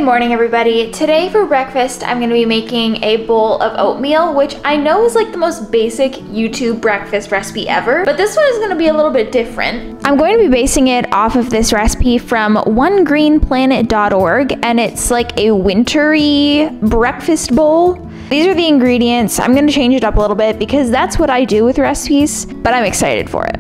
Good morning, everybody. Today for breakfast, I'm gonna be making a bowl of oatmeal, which I know is like the most basic YouTube breakfast recipe ever, but this one is gonna be a little bit different. I'm going to be basing it off of this recipe from onegreenplanet.org, and it's like a wintry breakfast bowl. These are the ingredients. I'm gonna change it up a little bit because that's what I do with recipes, but I'm excited for it.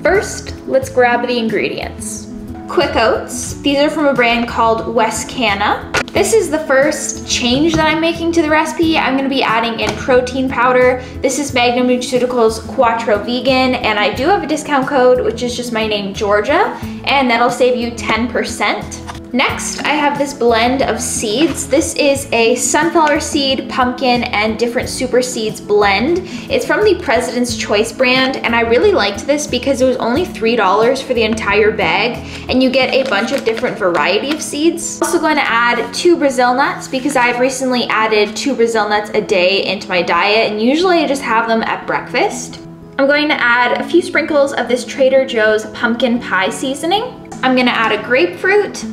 First, let's grab the ingredients. Quick oats. These are from a brand called Wescana. This is the first change that I'm making to the recipe. I'm gonna be adding in protein powder. This is Magnum Nutraceuticals Quattro Vegan, and I do have a discount code, which is just my name, Georgia, and that'll save you 10%. Next, I have this blend of seeds. This is a sunflower seed, pumpkin, and different super seeds blend. It's from the President's Choice brand, and I really liked this because it was only $3 for the entire bag, and you get a bunch of different variety of seeds. I'm also going to add 2 Brazil nuts because I've recently added 2 Brazil nuts a day into my diet, and usually I just have them at breakfast. I'm going to add a few sprinkles of this Trader Joe's pumpkin pie seasoning. I'm gonna add a grapefruit,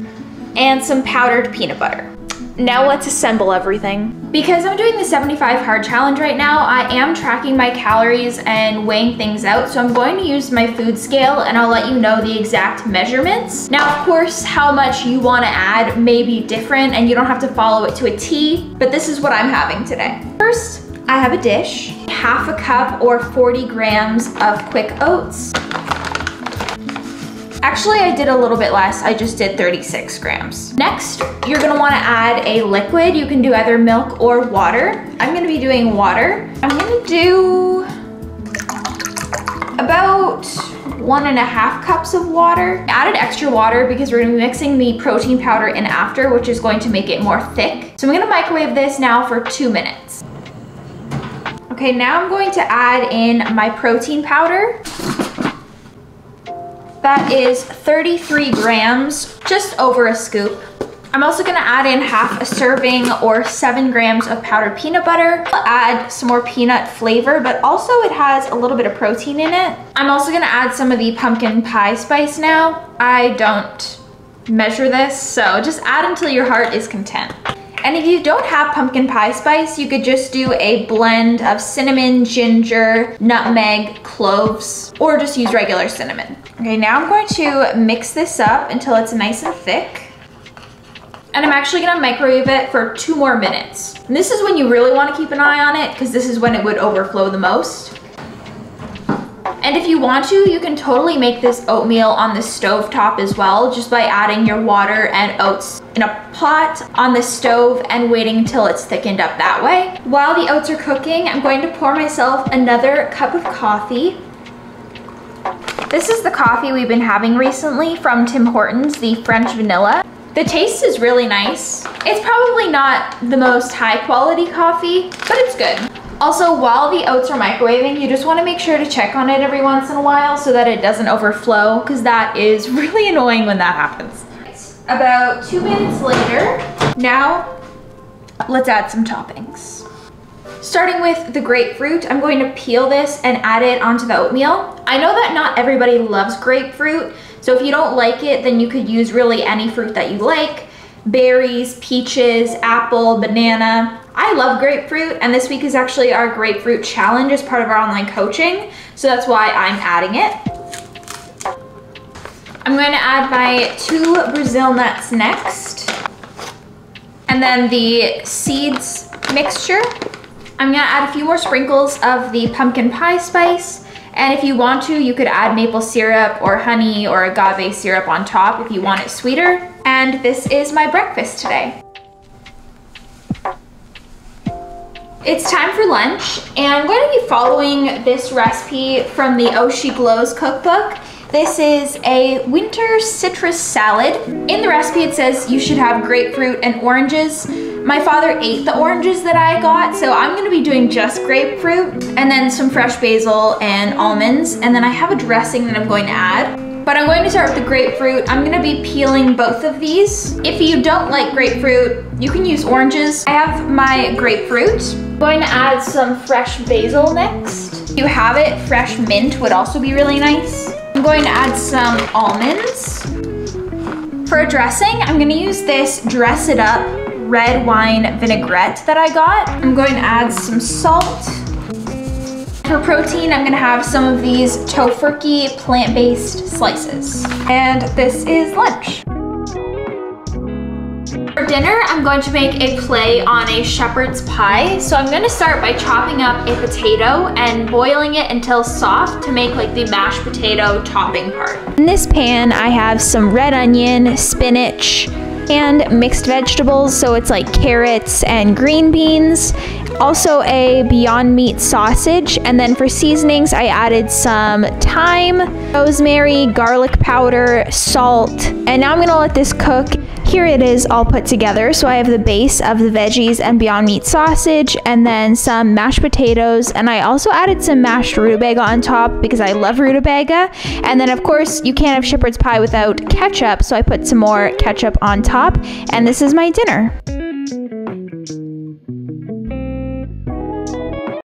and some powdered peanut butter. Now let's assemble everything. Because I'm doing the 75 hard challenge right now, I am tracking my calories and weighing things out, so I'm going to use my food scale and I'll let you know the exact measurements. Now, of course, how much you wanna add may be different and you don't have to follow it to a T, but this is what I'm having today. First, I have a dish, half a cup or 40 grams of quick oats. Actually, I did a little bit less. I just did 36 grams. Next, you're gonna wanna add a liquid. You can do either milk or water. I'm gonna be doing water. I'm gonna do about 1.5 cups of water. I added extra water because we're gonna be mixing the protein powder in after, which is going to make it more thick. So I'm gonna microwave this now for 2 minutes. Okay, now I'm going to add in my protein powder. That is 33 grams, just over a scoop. I'm also gonna add in half a serving or 7 grams of powdered peanut butter. I'll add some more peanut flavor, but also it has a little bit of protein in it. I'm also gonna add some of the pumpkin pie spice now. I don't measure this, so just add until your heart is content. And if you don't have pumpkin pie spice, you could just do a blend of cinnamon, ginger, nutmeg, cloves, or just use regular cinnamon. Okay, now I'm going to mix this up until it's nice and thick. And I'm actually gonna microwave it for 2 more minutes. And this is when you really wanna keep an eye on it because this is when it would overflow the most. And if you want to, you can totally make this oatmeal on the stove top as well, just by adding your water and oats in a pot on the stove and waiting until it's thickened up that way. While the oats are cooking, I'm going to pour myself another cup of coffee. This is the coffee we've been having recently from Tim Hortons, the French vanilla. The taste is really nice. It's probably not the most high quality coffee, but it's good. Also, while the oats are microwaving, you just want to make sure to check on it every once in a while so that it doesn't overflow, because that is really annoying when that happens. About 2 minutes later, now let's add some toppings. Starting with the grapefruit, I'm going to peel this and add it onto the oatmeal. I know that not everybody loves grapefruit, so if you don't like it, then you could use really any fruit that you like. Berries, peaches, apple, banana. I love grapefruit, and this week is actually our grapefruit challenge as part of our online coaching, so that's why I'm adding it. I'm going to add my 2 Brazil nuts next, and then the seeds mixture. I'm gonna add a few more sprinkles of the pumpkin pie spice, and if you want to, you could add maple syrup or honey or agave syrup on top if you want it sweeter. And this is my breakfast today. It's time for lunch, and I'm going to be following this recipe from the Oh She Glows cookbook. This is a winter citrus salad. In the recipe it says you should have grapefruit and oranges. My father ate the oranges that I got, so I'm gonna be doing just grapefruit, and then some fresh basil and almonds, and then I have a dressing that I'm going to add. But I'm going to start with the grapefruit. I'm gonna be peeling both of these. If you don't like grapefruit, you can use oranges. I have my grapefruit. I'm going to add some fresh basil next. If you have it, fresh mint would also be really nice. I'm going to add some almonds. For a dressing, I'm gonna use this Dress It Up red wine vinaigrette that I got. I'm going to add some salt. For protein, I'm gonna have some of these Tofurky plant-based slices. And this is lunch. For dinner, I'm going to make a play on a shepherd's pie. So I'm gonna start by chopping up a potato and boiling it until soft to make like the mashed potato topping part. In this pan, I have some red onion, spinach, and mixed vegetables. So it's like carrots and green beans. Also a Beyond Meat sausage. And then for seasonings, I added some thyme, rosemary, garlic powder, salt. And now I'm gonna let this cook. Here it is all put together. So I have the base of the veggies and Beyond Meat sausage, and then some mashed potatoes. And I also added some mashed rutabaga on top because I love rutabaga. And then of course you can't have shepherd's pie without ketchup. So I put some more ketchup on top. And this is my dinner.